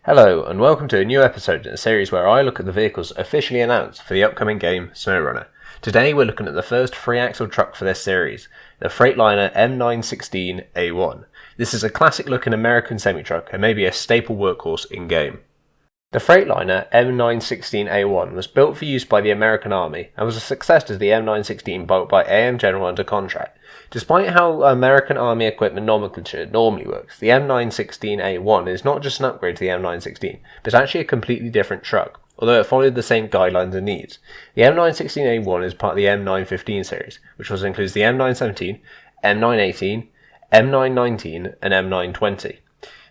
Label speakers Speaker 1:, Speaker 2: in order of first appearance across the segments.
Speaker 1: Hello and welcome to a new episode in a series where I look at the vehicles officially announced for the upcoming game Snowrunner. Today we're looking at the first three-axle truck for this series, the Freightliner M916A1. This is a classic looking American semi-truck and maybe a staple workhorse in-game. The Freightliner M916A1 was built for use by the American Army and was a success as the M916 built by AM General under contract. Despite how American Army equipment nomenclature normally works, the M916A1 is not just an upgrade to the M916, but it's actually a completely different truck, although it followed the same guidelines and needs. The M916A1 is part of the M915 series, which also includes the M917, M918, M919 and M920.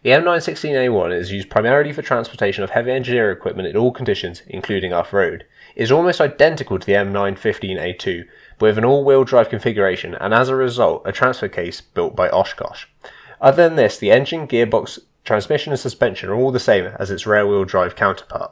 Speaker 1: The M916A1 is used primarily for transportation of heavy engineer equipment in all conditions, including off-road. It is almost identical to the M915A2, but with an all-wheel drive configuration and as a result a transfer case built by Oshkosh. Other than this, the engine, gearbox, transmission and suspension are all the same as its rear-wheel drive counterpart.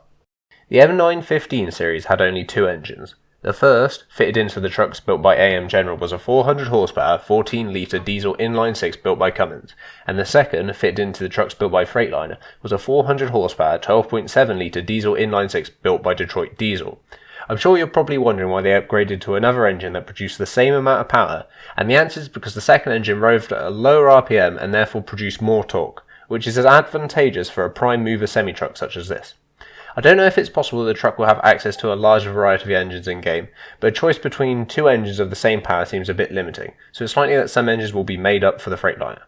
Speaker 1: The M915 series had only two engines. The first, fitted into the trucks built by AM General, was a 400 horsepower 14-litre diesel inline-6 built by Cummins, and the second, fitted into the trucks built by Freightliner, was a 400 horsepower 12.7-litre diesel inline-6 built by Detroit Diesel. I'm sure you're probably wondering why they upgraded to another engine that produced the same amount of power, and the answer is because the second engine roved at a lower RPM and therefore produced more torque, which is as advantageous for a prime mover semi-truck such as this. I don't know if it's possible the truck will have access to a larger variety of engines in-game, but a choice between two engines of the same power seems a bit limiting, so it's likely that some engines will be made up for the Freightliner.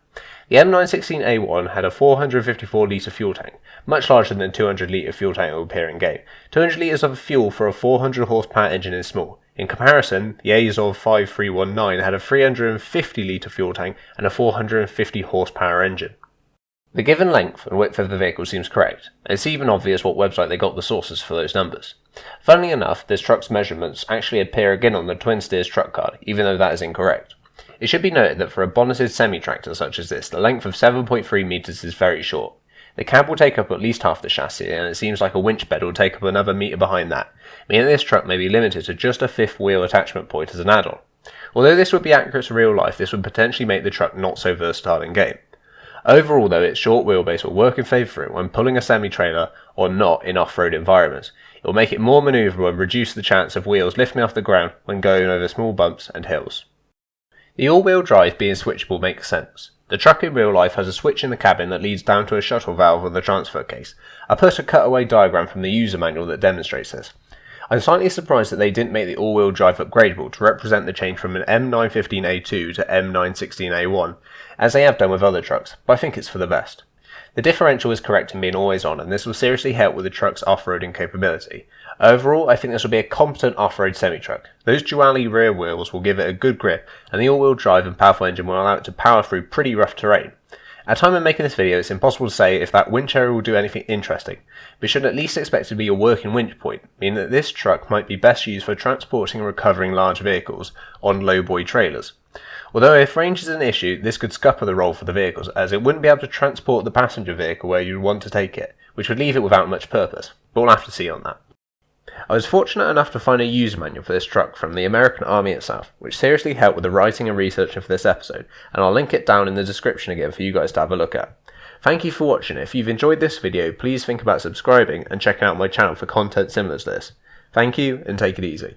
Speaker 1: The M916A1 had a 454-litre fuel tank, much larger than the 200-litre fuel tank that will appear in-game. 200 litres of fuel for a 400 horsepower engine is small. In comparison, the Azov 5319 had a 350-litre fuel tank and a 450 horsepower engine. The given length and width of the vehicle seems correct, and it's even obvious what website they got the sources for those numbers. Funnily enough, this truck's measurements actually appear again on the Twin Steers truck card, even though that is incorrect. It should be noted that for a bonneted semi-tractor such as this, the length of 7.3 metres is very short. The cab will take up at least half the chassis, and it seems like a winch bed will take up another metre behind that, meaning this truck may be limited to just a fifth wheel attachment point as an add-on. Although this would be accurate to real life, this would potentially make the truck not so versatile in game. Overall though, its short wheelbase will work in favour for it when pulling a semi-trailer or not in off-road environments. It will make it more manoeuvrable and reduce the chance of wheels lifting off the ground when going over small bumps and hills. The all-wheel drive being switchable makes sense. The truck in real life has a switch in the cabin that leads down to a shuttle valve on the transfer case. I put a cutaway diagram from the user manual that demonstrates this. I'm slightly surprised that they didn't make the all-wheel drive upgradable to represent the change from an M915A2 to M916A1, as they have done with other trucks, but I think it's for the best. The differential is correct in being always on, and this will seriously help with the truck's off-roading capability. Overall, I think this will be a competent off-road semi-truck. Those dually rear wheels will give it a good grip, and the all-wheel drive and powerful engine will allow it to power through pretty rough terrain. At the time of making this video, it's impossible to say if that winch area will do anything interesting, but you should at least expect it to be a working winch point, meaning that this truck might be best used for transporting and recovering large vehicles on low-boy trailers. Although if range is an issue, this could scupper the role for the vehicles, as it wouldn't be able to transport the passenger vehicle where you'd want to take it, which would leave it without much purpose, but we'll have to see on that. I was fortunate enough to find a user manual for this truck from the American Army itself, which seriously helped with the writing and researching for this episode, and I'll link it down in the description again for you guys to have a look at. Thank you for watching. If you've enjoyed this video, please think about subscribing and checking out my channel for content similar to this. Thank you, and take it easy.